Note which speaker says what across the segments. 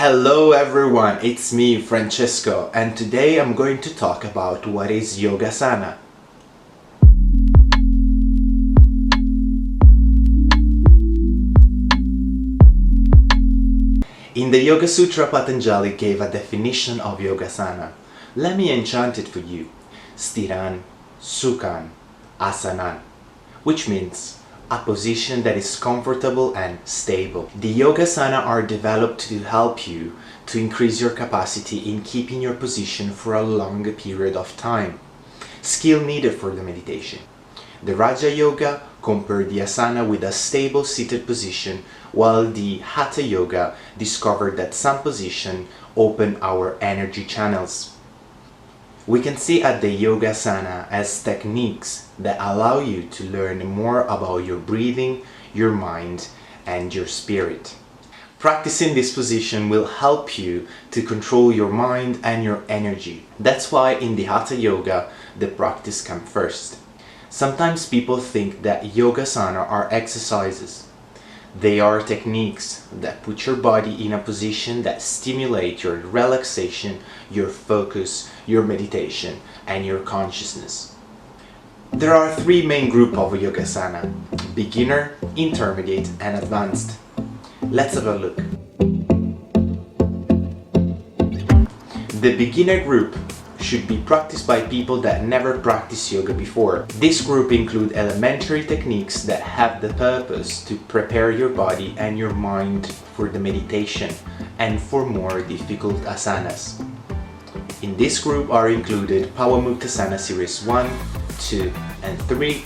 Speaker 1: Hello everyone, it's me Francesco, and today I'm going to talk about what is Yogasana. In the Yoga Sutra, Patanjali gave a definition of Yogasana. Let me enchant it for you. Stiran, Sukhan, Asanan, which means a position that is comfortable and stable. The Yogasana are developed to help you to increase your capacity in keeping your position for a longer period of time. Skill needed for the meditation. The Raja Yoga compared the asana with a stable seated position, while the Hatha Yoga discovered that some position open our energy channels. We can see at the Yogasana as techniques that allow you to learn more about your breathing, your mind, and your spirit. Practicing this position will help you to control your mind and your energy. That's why in the Hatha Yoga, the practice comes first. Sometimes people think that Yogasana are exercises. They are techniques that put your body in a position that stimulate your relaxation, your focus, your meditation, and your consciousness. There are three main groups of Yogasana: beginner, intermediate, and advanced. Let's have a look. The beginner group should be practiced by people that never practiced yoga before. This group includes elementary techniques that have the purpose to prepare your body and your mind for the meditation and for more difficult asanas. In this group are included Pavamuktasana series 1, 2, and 3,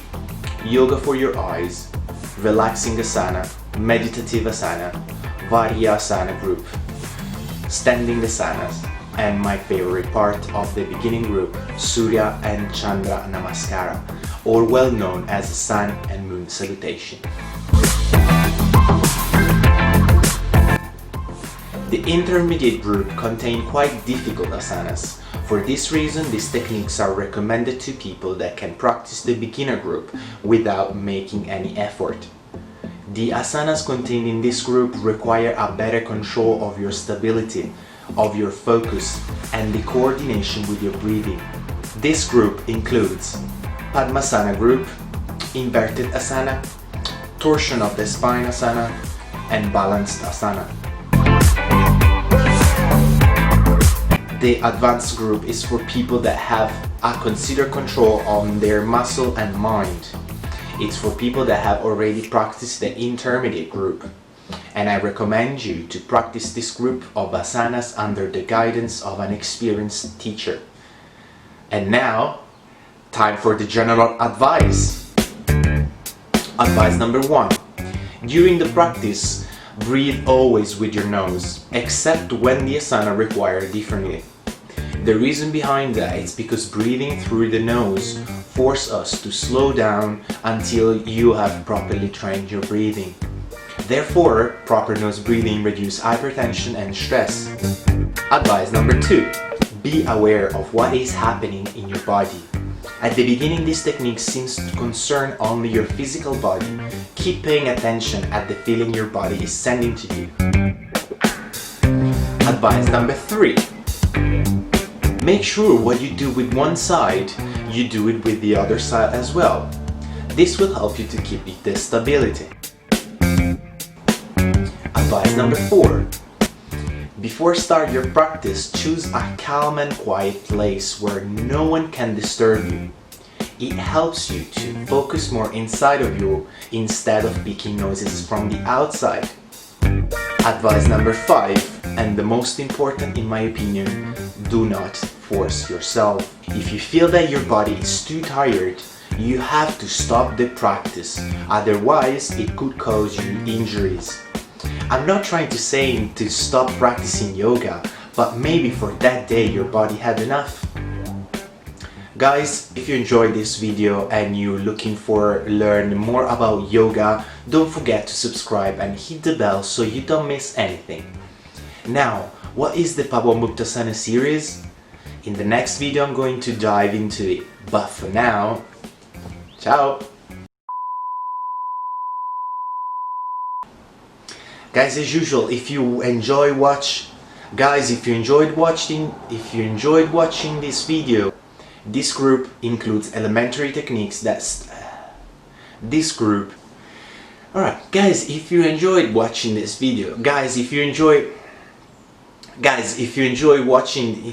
Speaker 1: yoga for your eyes, relaxing asana, meditative asana, Varyasana group, standing asanas, and my favorite part of the beginning group, Surya and Chandra Namaskara, or well known as the Sun and Moon Salutation. The intermediate group contain quite difficult asanas. For this reason, these techniques are recommended to people that can practice the beginner group without making any effort. The asanas contained in this group require a better control of your stability, of your focus, and the coordination with your breathing. This group includes Padmasana group, inverted asana, torsion of the spine asana, and balanced asana. The advanced group is for people that have a considered control on their muscle and mind. It's for people that have already practiced the intermediate group. And I recommend you to practice this group of asanas under the guidance of an experienced teacher. And now, time for the general advice. Advice number 1. During the practice, breathe always with your nose, except when the asana requires differently. The reason behind that is because breathing through the nose forces us to slow down until you have properly trained your breathing. Therefore, proper nose breathing reduces hypertension and stress. Advice number 2. Be aware of what is happening in your body. At the beginning, this technique seems to concern only your physical body. Keep paying attention at the feeling your body is sending to you. Advice number 3. Make sure what you do with one side, you do it with the other side as well. This will help you to keep the stability. Advice number 4. Before start your practice, choose a calm and quiet place where no one can disturb you. It helps you to focus more inside of you instead of picking noises from the outside. Advice number 5, and the most important in my opinion, do not force yourself. If you feel that your body is too tired, you have to stop the practice, otherwise it could cause you injuries. I'm not trying to say to stop practicing yoga, but maybe for that day your body had enough. Guys, if you enjoyed this video and you're looking for learn more about yoga, don't forget to subscribe and hit the bell so you don't miss anything. Now, what is the Pavamuktasana series? In the next video I'm going to dive into it, but for now, ciao! Guys, as usual, if you enjoy watch Guys, if you enjoyed watching this video, this group includes elementary techniques this group. Alright, guys, if you enjoyed watching this video, guys, if you enjoy watching,